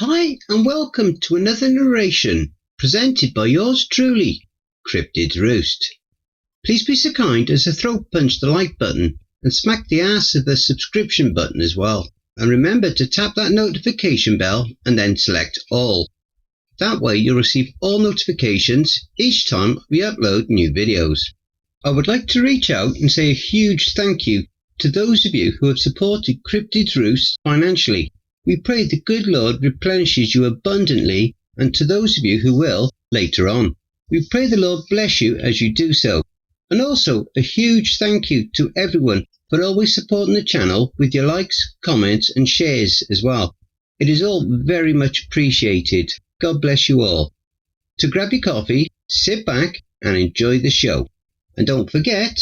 Hi and welcome to another narration presented by yours truly, Cryptid's Roost. Please be so kind as to throat punch the like button and smack the ass of the subscription button as well. And remember to tap that notification bell and then select all. That way you'll receive all notifications each time we upload new videos. I would like to reach out and say a huge thank you to those of you who have supported Cryptid's Roost financially. We pray the good Lord replenishes you abundantly, and to those of you who will later on. We pray the Lord bless you as you do so. And also a huge thank you to everyone for always supporting the channel with your likes, comments and shares as well. It is all very much appreciated. God bless you all. So grab your coffee, sit back and enjoy the show. And don't forget,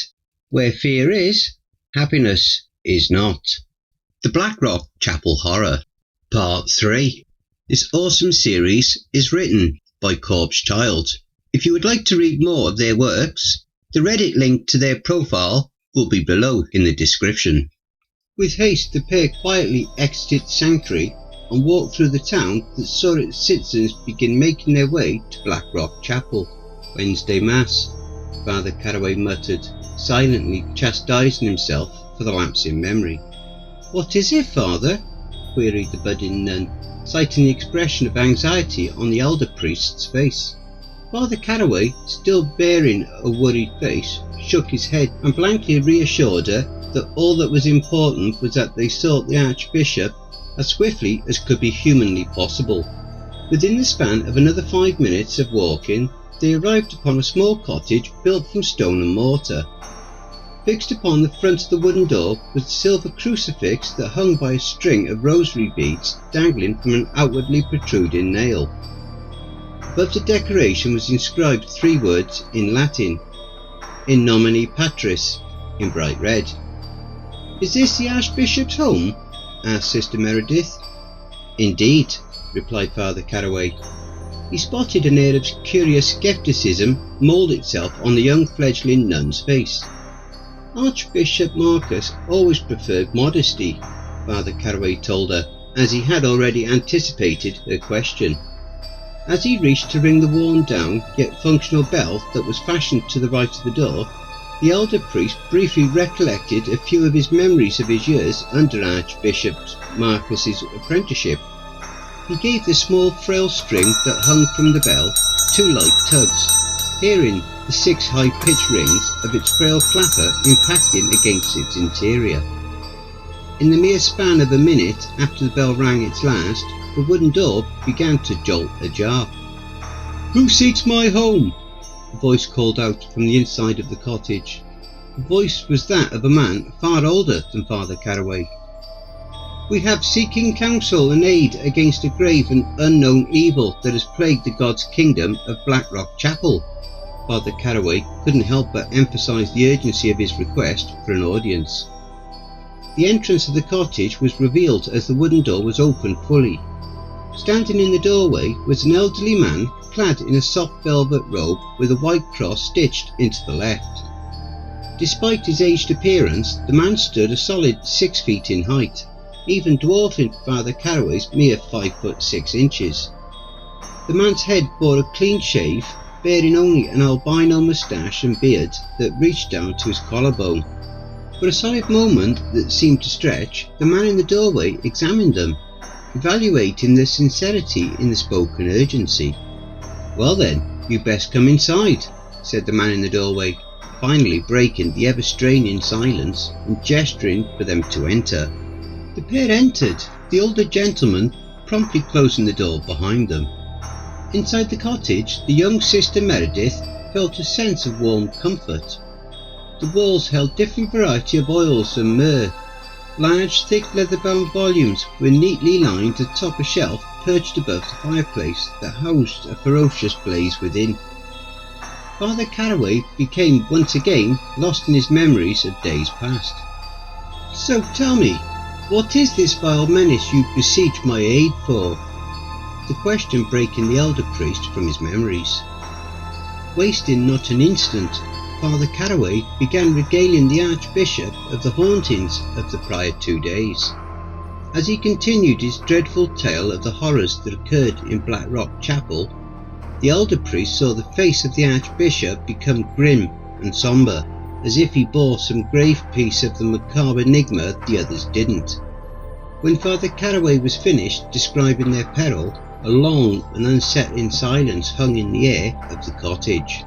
where fear is, happiness is not. The Blackrock Chapel Horror, Part 3. This awesome series is written by Corpse Child. If you would like to read more of their works, the Reddit link to their profile will be below in the description. With haste, the pair quietly exited the sanctuary and walked through the town that saw its citizens begin making their way to Blackrock Chapel. Wednesday Mass, Father Caraway muttered, silently chastising himself for the lapse in memory. What is it, Father? Queried the budding nun, citing the expression of anxiety on the elder priest's face. Father Caraway, still bearing a worried face, shook his head and blankly reassured her that all that was important was that they sought the Archbishop as swiftly as could be humanly possible. Within the span of another 5 minutes of walking, they arrived upon a small cottage built from stone and mortar. Fixed upon the front of the wooden door was a silver crucifix that hung by a string of rosary beads dangling from an outwardly protruding nail. Above the decoration was inscribed 3 words in Latin, In nomine Patris, in bright red. Is this the Archbishop's home? Asked Sister Meredith. Indeed, replied Father Caraway. He spotted an air of curious scepticism mould itself on the young fledgling nun's face. Archbishop Marcus always preferred modesty, Father Caraway told her, as he had already anticipated her question. As he reached to ring the worn-down yet functional bell that was fashioned to the right of the door, the elder priest briefly recollected a few of his memories of his years under Archbishop Marcus's apprenticeship. He gave the small frail string that hung from the bell 2 light tugs, hearing the 6 high-pitched rings of its frail clapper impacting against its interior. In the mere span of a minute after the bell rang its last, the wooden door began to jolt ajar. "Who seeks my home?" a voice called out from the inside of the cottage. The voice was that of a man far older than Father Caraway. "We have seeking counsel and aid against a grave and unknown evil that has plagued the God's kingdom of Blackrock Chapel." Father Caraway couldn't help but emphasise the urgency of his request for an audience. The entrance of the cottage was revealed as the wooden door was opened fully. Standing in the doorway was an elderly man clad in a soft velvet robe with a white cross stitched into the left. Despite his aged appearance, the man stood a solid 6 feet in height, even dwarfing Father Caraway's mere 5 foot 6 inches. The man's head bore a clean shave, bearing only an albino moustache and beard that reached down to his collarbone. For a solid moment that seemed to stretch, the man in the doorway examined them, evaluating the sincerity in the spoken urgency. "Well then, you best come inside," said the man in the doorway, finally breaking the ever-straining silence and gesturing for them to enter. The pair entered, the older gentleman promptly closing the door behind them. Inside the cottage, the young Sister Meredith felt a sense of warm comfort. The walls held different variety of oils and myrrh. Large, thick leather-bound volumes were neatly lined atop a shelf perched above the fireplace that housed a ferocious blaze within. Father Caraway became once again lost in his memories of days past. "So tell me, what is this vile menace you beseech my aid for?" The question breaking the elder priest from his memories. Wasting not an instant, Father Caraway began regaling the Archbishop of the hauntings of the prior 2 days. As he continued his dreadful tale of the horrors that occurred in Blackrock Chapel, the elder priest saw the face of the Archbishop become grim and sombre, as if he bore some grave piece of the macabre enigma the others didn't. When Father Caraway was finished describing their peril, a long and unsettling silence hung in the air of the cottage.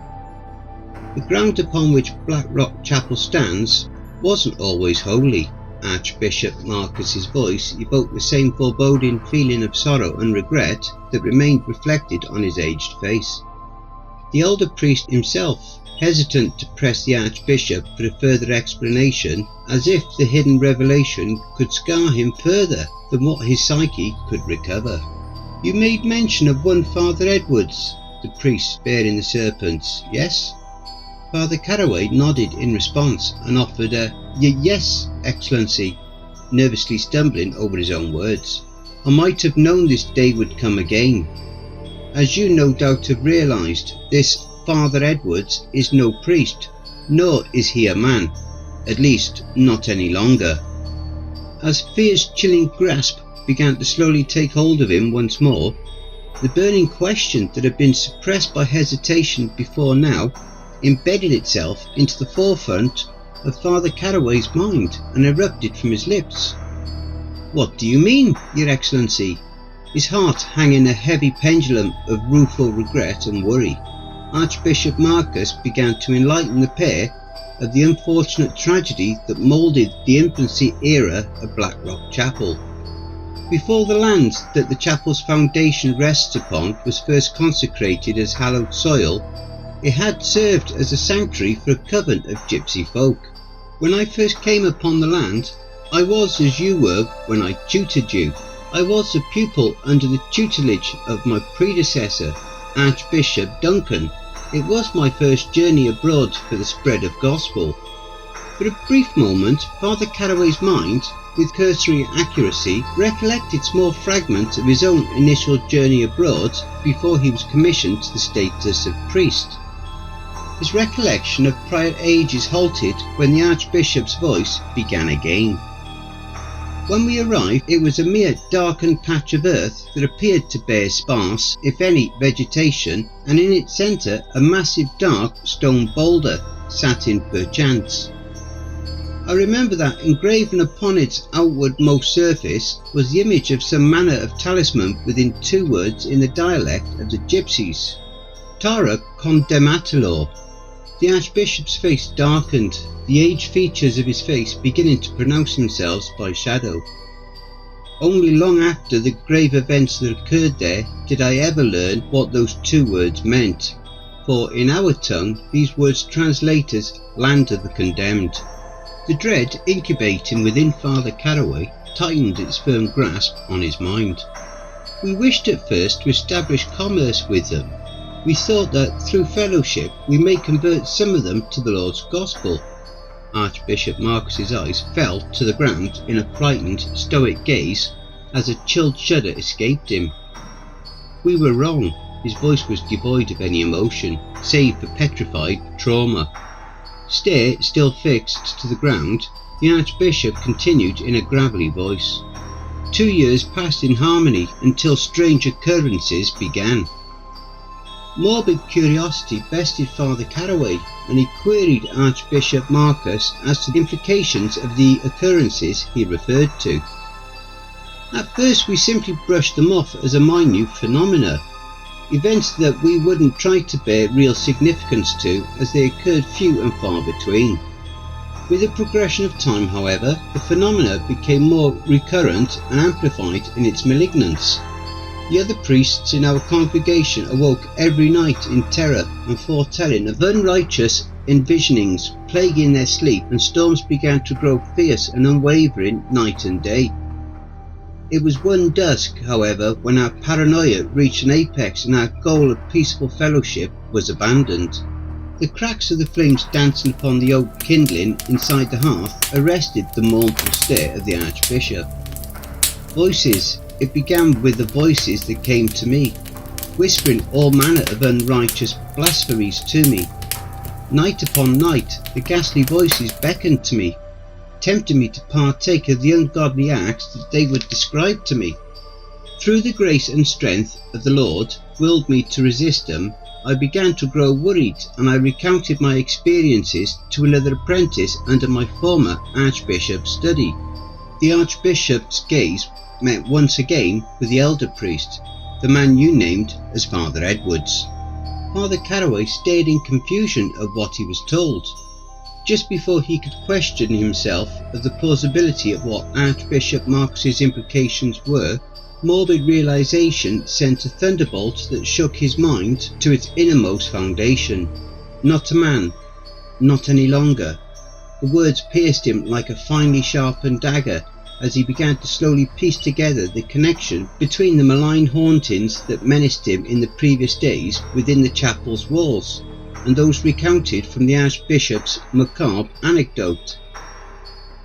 The ground upon which Blackrock Chapel stands wasn't always holy. Archbishop Marcus's voice evoked the same foreboding feeling of sorrow and regret that remained reflected on his aged face. The elder priest himself, hesitant to press the Archbishop for a further explanation, as if the hidden revelation could scar him further than what his psyche could recover. "You made mention of one Father Edwards," the priest bearing the serpents, "yes?" Father Caraway nodded in response and offered a yes, Excellency," nervously stumbling over his own words. "I might have known this day would come again. As you no doubt have realised, this Father Edwards is no priest, nor is he a man, at least not any longer." As fear's chilling grasp began to slowly take hold of him once more, the burning question that had been suppressed by hesitation before now embedded itself into the forefront of Father Caraway's mind and erupted from his lips. "What do you mean, Your Excellency?" His heart hanging a heavy pendulum of rueful regret and worry, Archbishop Marcus began to enlighten the pair of the unfortunate tragedy that moulded the infancy era of Blackrock Chapel. Before the land that the chapel's foundation rests upon was first consecrated as hallowed soil, it had served as a sanctuary for a coven of gypsy folk. When I first came upon the land, I was as you were when I tutored you. I was a pupil under the tutelage of my predecessor, Archbishop Duncan. It was my first journey abroad for the spread of gospel. For a brief moment, Father Caraway's mind, with cursory accuracy, recollected small fragments of his own initial journey abroad before he was commissioned to the status of priest. His recollection of prior ages halted when the Archbishop's voice began again. When we arrived, it was a mere darkened patch of earth that appeared to bear sparse, if any, vegetation, and in its centre a massive dark stone boulder sat in perchance. I remember that engraven upon its outwardmost surface was the image of some manner of talisman within 2 words in the dialect of the gypsies: Tara condemnatulor. The Archbishop's face darkened, the aged features of his face beginning to pronounce themselves by shadow. Only long after the grave events that occurred there did I ever learn what those 2 words meant, for in our tongue these words translate as land of the condemned. The dread incubating within Father Caraway tightened its firm grasp on his mind. We wished at first to establish commerce with them. We thought that through fellowship we may convert some of them to the Lord's Gospel. Archbishop Marcus's eyes fell to the ground in a frightened, stoic gaze as a chilled shudder escaped him. We were wrong. His voice was devoid of any emotion, save for petrified trauma. Stare still fixed to the ground, the Archbishop continued in a gravelly voice. 2 years passed in harmony until strange occurrences began. Morbid curiosity bested Father Caraway, and he queried Archbishop Marcus as to the implications of the occurrences he referred to. At first we simply brushed them off as a minute phenomena, events that we wouldn't try to bear real significance to as they occurred few and far between. With the progression of time, however, the phenomena became more recurrent and amplified in its malignance. The other priests in our congregation awoke every night in terror and foretelling of unrighteous envisionings plaguing their sleep, and storms began to grow fierce and unwavering night and day. It was one dusk, however, when our paranoia reached an apex and our goal of peaceful fellowship was abandoned. The cracks of the flames dancing upon the oak kindling inside the hearth arrested the mournful stare of the Archbishop. Voices. It began with the voices that came to me, whispering all manner of unrighteous blasphemies to me. Night upon night, the ghastly voices beckoned to me. tempted me to partake of the ungodly acts that they would describe to me. Through the grace and strength of the Lord willed me to resist them, I began to grow worried, and I recounted my experiences to another apprentice under my former Archbishop's study. The Archbishop's gaze met once again with the elder priest, the man you named as Father Edwards. Father Caraway stared in confusion at what he was told. Just before he could question himself of the plausibility of what Archbishop Marcus's implications were, morbid realization sent a thunderbolt that shook his mind to its innermost foundation. Not a man, not any longer. The words pierced him like a finely sharpened dagger as he began to slowly piece together the connection between the malign hauntings that menaced him in the previous days within the chapel's walls, and those recounted from the Archbishop's macabre anecdote.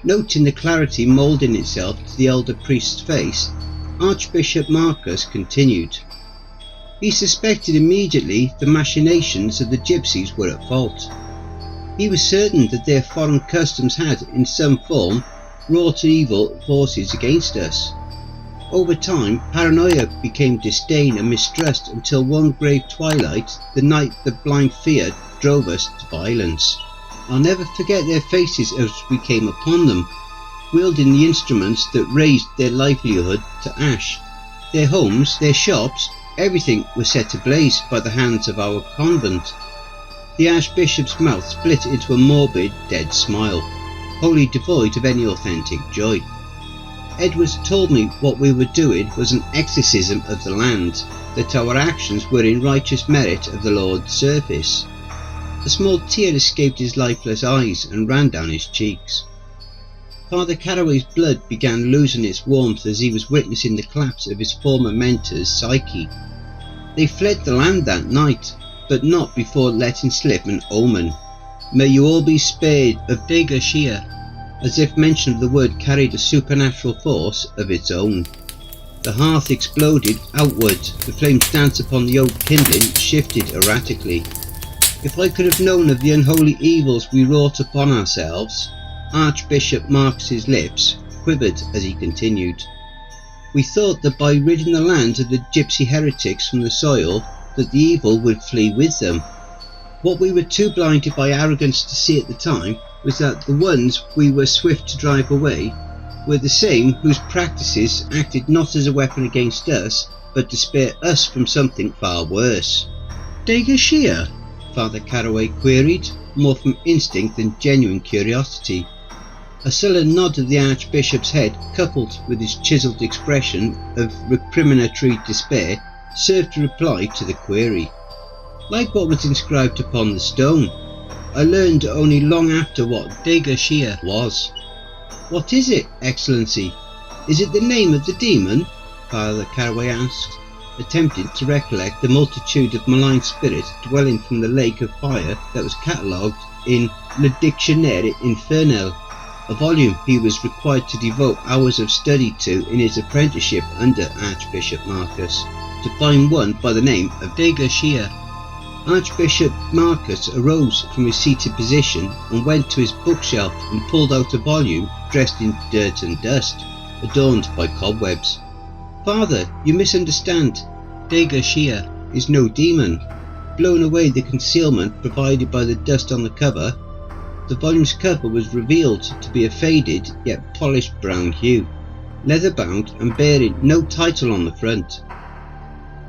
Noting the clarity moulding itself to the elder priest's face, Archbishop Marcus continued. He suspected immediately the machinations of the gypsies were at fault. He was certain that their foreign customs had, in some form, wrought evil forces against us. Over time, paranoia became disdain and mistrust until one grave twilight, the night that blind fear drove us to violence. I'll never forget their faces as we came upon them, wielding the instruments that raised their livelihood to ash. Their homes, their shops, everything was set ablaze by the hands of our convent. The Archbishop's mouth split into a morbid, dead smile, wholly devoid of any authentic joy. Edwards told me what we were doing was an exorcism of the land, that our actions were in righteous merit of the Lord's service. A small tear escaped his lifeless eyes and ran down his cheeks. Father Caraway's blood began losing its warmth as he was witnessing the collapse of his former mentor's psyche. They fled the land that night, but not before letting slip an omen. May you all be spared of Degashia, as if mention of the word carried a supernatural force of its own. The hearth exploded outward, the flames danced upon the oak kindling, shifted erratically. If I could have known of the unholy evils we wrought upon ourselves. Archbishop Marcus's lips quivered as he continued. We thought that by ridding the land of the gypsy heretics from the soil, that the evil would flee with them. What we were too blinded by arrogance to see at the time was that the ones we were swift to drive away were the same whose practices acted not as a weapon against us, but to spare us from something far worse. Degashia? Father Caraway queried, more from instinct than genuine curiosity. A sullen nod of the Archbishop's head, coupled with his chiselled expression of recriminatory despair, served to reply to the query. Like what was inscribed upon the stone, I learned only long after what Degashia was. What is it, Excellency? Is it the name of the demon? Father Caraway asked, attempting to recollect the multitude of malign spirits dwelling from the lake of fire that was catalogued in Le Dictionnaire Infernal, a volume he was required to devote hours of study to in his apprenticeship under Archbishop Marcus, to find one by the name of Degashia. Archbishop Marcus arose from his seated position and went to his bookshelf and pulled out a volume dressed in dirt and dust, adorned by cobwebs. Father, you misunderstand. Degashia is no demon. Blown away the concealment provided by the dust on the cover, the volume's cover was revealed to be a faded yet polished brown hue, leather-bound and bearing no title on the front.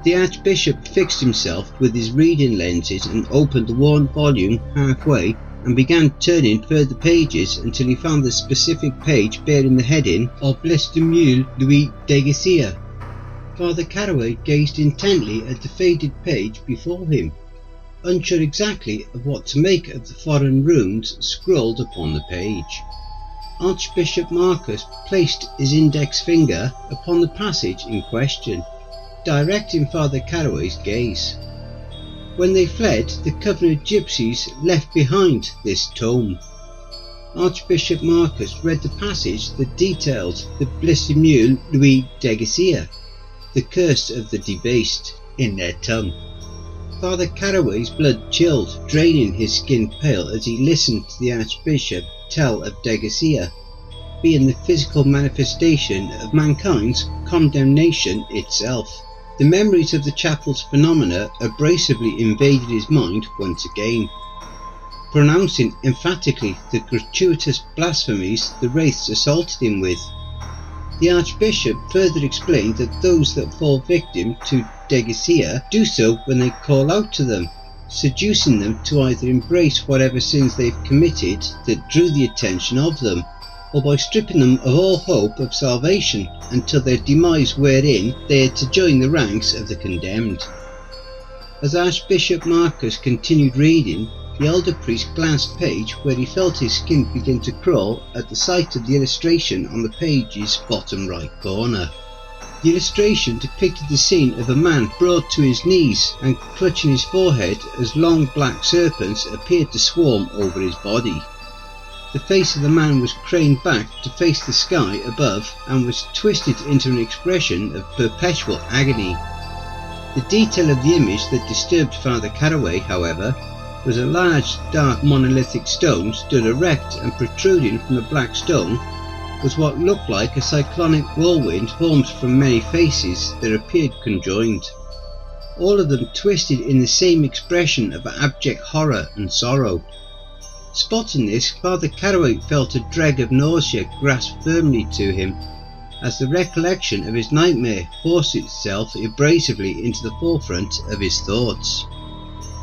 The Archbishop fixed himself with his reading lenses and opened the worn volume halfway and began turning further pages until he found the specific page bearing the heading of Myuu Louis Degashia. Father Caraway gazed intently at the faded page before him, unsure exactly of what to make of the foreign runes scrawled upon the page. Archbishop Marcus placed his index finger upon the passage in question, directing Father Caraway's gaze. When they fled, the coven of gypsies left behind this tome. Archbishop Marcus read the passage that detailed the Myuu Louis Degashia, the curse of the debased, in their tongue. Father Caraway's blood chilled, draining his skin pale as he listened to the Archbishop tell of Degashia, being the physical manifestation of mankind's condemnation itself. The memories of the chapel's phenomena abrasively invaded his mind once again, pronouncing emphatically the gratuitous blasphemies the wraiths assaulted him with. The Archbishop further explained that those that fall victim to Degesia do so when they call out to them, seducing them to either embrace whatever sins they've committed that drew the attention of them, or by stripping them of all hope of salvation until their demise, wherein they had to join the ranks of the condemned. As Archbishop Marcus continued reading, the elder priest glanced page where he felt his skin begin to crawl at the sight of the illustration on the page's bottom right corner. The illustration depicted the scene of a man brought to his knees and clutching his forehead as long black serpents appeared to swarm over his body. The face of the man was craned back to face the sky above and was twisted into an expression of perpetual agony. The detail of the image that disturbed Father Caraway, however, was a large dark monolithic stone stood erect, and protruding from the black stone was what looked like a cyclonic whirlwind formed from many faces that appeared conjoined, all of them twisted in the same expression of abject horror and sorrow. Spotting this, Father Caraway felt a dread of nausea grasp firmly to him, as the recollection of his nightmare forced itself abrasively into the forefront of his thoughts.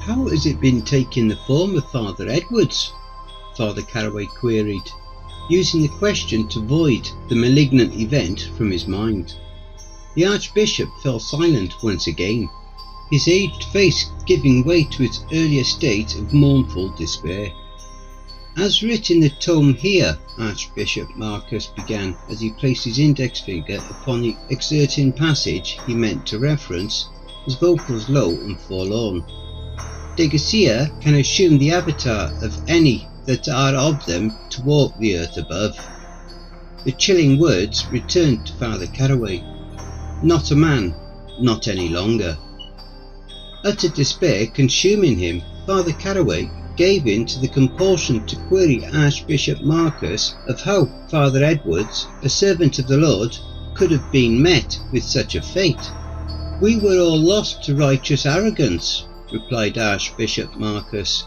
"How has it been taking the form of Father Edwards?" Father Caraway queried, using the question to void the malignant event from his mind. The Archbishop fell silent once again, his aged face giving way to its earlier state of mournful despair. "As written in the tome here," Archbishop Marcus began, as he placed his index finger upon the excerpting passage he meant to reference, his vocals low and forlorn. "Degesia can assume the avatar of any that are of them to walk the earth above." The chilling words returned to Father Caraway. Not a man, not any longer. Utter despair consuming him, Father Caraway gave in to the compulsion to query Archbishop Marcus of how Father Edwards, a servant of the Lord, could have been met with such a fate. "We were all lost to righteous arrogance," replied Archbishop Marcus.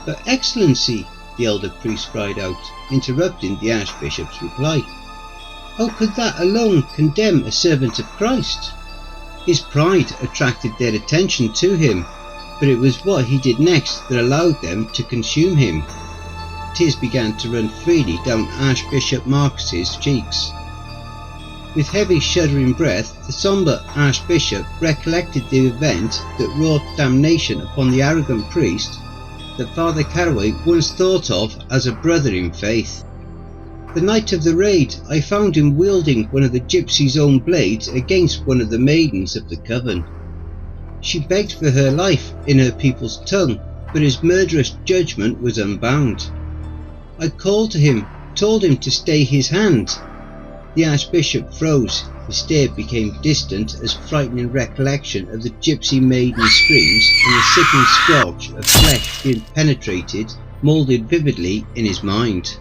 "But Excellency," the elder priest cried out, interrupting the Archbishop's reply, "how could that alone condemn a servant of Christ?" His pride attracted their attention to him, but it was what he did next that allowed them to consume him. Tears began to run freely down Archbishop Marcus's cheeks. With heavy shuddering breath, the sombre Archbishop recollected the event that wrought damnation upon the arrogant priest that Father Caraway once thought of as a brother in faith. "The night of the raid, I found him wielding one of the gypsy's own blades against one of the maidens of the coven. She begged for her life in her people's tongue, but his murderous judgment was unbound. I called to him, told him to stay his hand." The Archbishop froze, his stare became distant as frightening recollection of the gypsy maiden's screams and the sickening squelch of flesh being penetrated moulded vividly in his mind.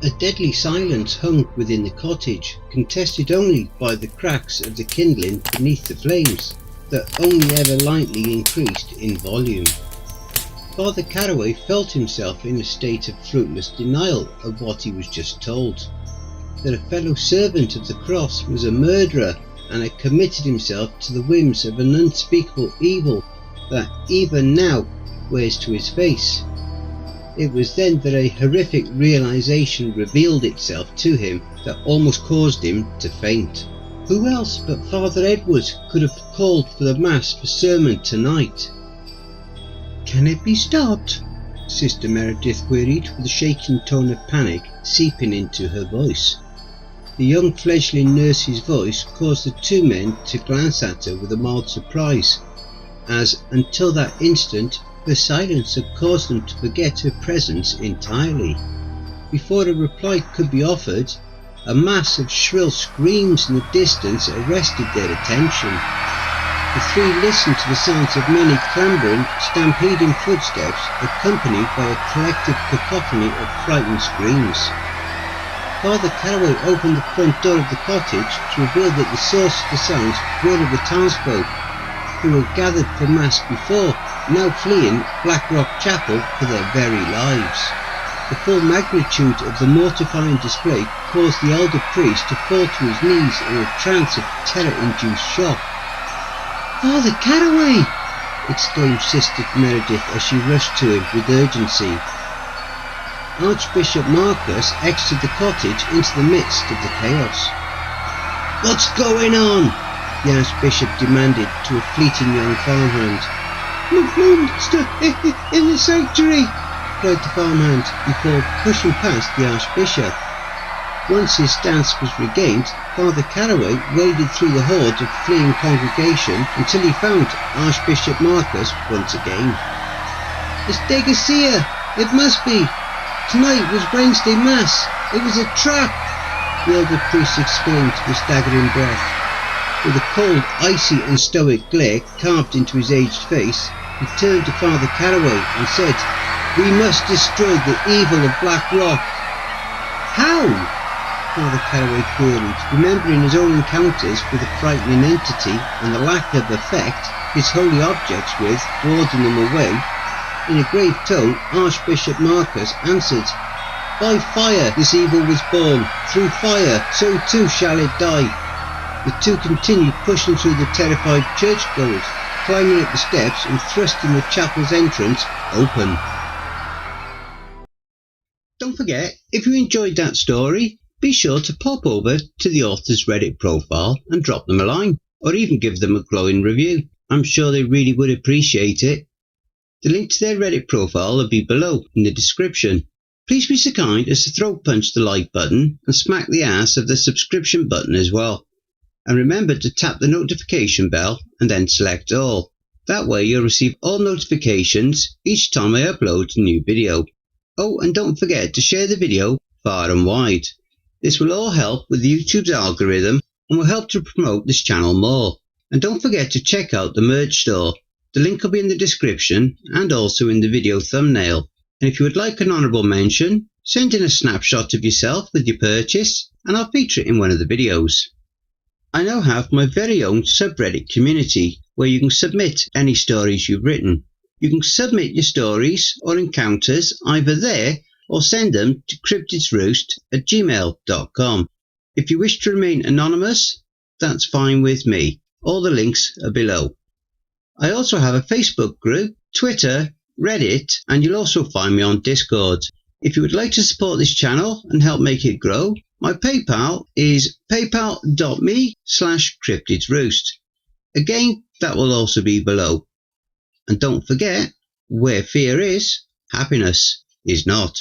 A deadly silence hung within the cottage, contested only by the cracks of the kindling beneath the flames, that only ever lightly increased in volume. Father Caraway felt himself in a state of fruitless denial of what he was just told, that a fellow servant of the cross was a murderer and had committed himself to the whims of an unspeakable evil that even now wears to his face. It was then that a horrific realization revealed itself to him that almost caused him to faint. Who else but Father Edwards could have called for the Mass for sermon tonight? "Can it be stopped?" Sister Meredith queried, with a shaking tone of panic seeping into her voice. The young fledgling nurse's voice caused the two men to glance at her with a mild surprise, as until that instant her silence had caused them to forget her presence entirely. Before a reply could be offered, a mass of shrill screams in the distance arrested their attention. The three listened to the sounds of many clambering, stampeding footsteps, accompanied by a collective cacophony of frightened screams. Father Caraway opened the front door of the cottage to reveal that the source of the sounds were of the townsfolk, who were gathered for Mass before, now fleeing Blackrock Chapel for their very lives. The full magnitude of the mortifying display caused the elder priest to fall to his knees in a trance of terror-induced shock. "Father Caraway!" exclaimed Sister Meredith as she rushed to him with urgency. Archbishop Marcus exited the cottage into the midst of the chaos. "What's going on?" the Archbishop demanded to a fleeting young farmhand. "Monster in the sanctuary!" cried the farmhand before pushing past the Archbishop. Once his stance was regained, Father Caraway waded through the horde of fleeing congregation until he found Archbishop Marcus once again. "It's De Garcia! It must be! Tonight was Wednesday Mass! It was a trap!" the elder priest exclaimed with staggering breath. With a cold, icy and stoic glare carved into his aged face, he turned to Father Caraway and said, "We must destroy the evil of Black Rock." "How?" Father Caraway queried, remembering his own encounters with the frightening entity and the lack of effect his holy objects with, warding them away. In a grave tone, Archbishop Marcus answered, "By fire this evil was born, through fire so too shall it die." The two continued pushing through the terrified churchgoers, climbing up the steps and thrusting the chapel's entrance open. Don't forget, if you enjoyed that story, be sure to pop over to the author's Reddit profile and drop them a line, or even give them a glowing review. I'm sure they really would appreciate it. The link to their Reddit profile will be below in the description. Please be so kind as to throat punch the like button and smack the ass of the subscription button as well. And remember to tap the notification bell and then select all. That way you'll receive all notifications each time I upload a new video. Oh, and don't forget to share the video far and wide. This will all help with YouTube's algorithm and will help to promote this channel more. And don't forget to check out the merch store. The link will be in the description and also in the video thumbnail. And if you would like an honourable mention, send in a snapshot of yourself with your purchase and I'll feature it in one of the videos. I now have my very own subreddit community where you can submit any stories you've written. You can submit your stories or encounters either there or send them to cryptidsroost@gmail.com. If you wish to remain anonymous, that's fine with me. All the links are below. I also have a Facebook group, Twitter, Reddit, and you'll also find me on Discord. If you would like to support this channel and help make it grow, my PayPal is paypal.me/cryptidsroost. Again, that will also be below. And don't forget, where fear is, happiness is not.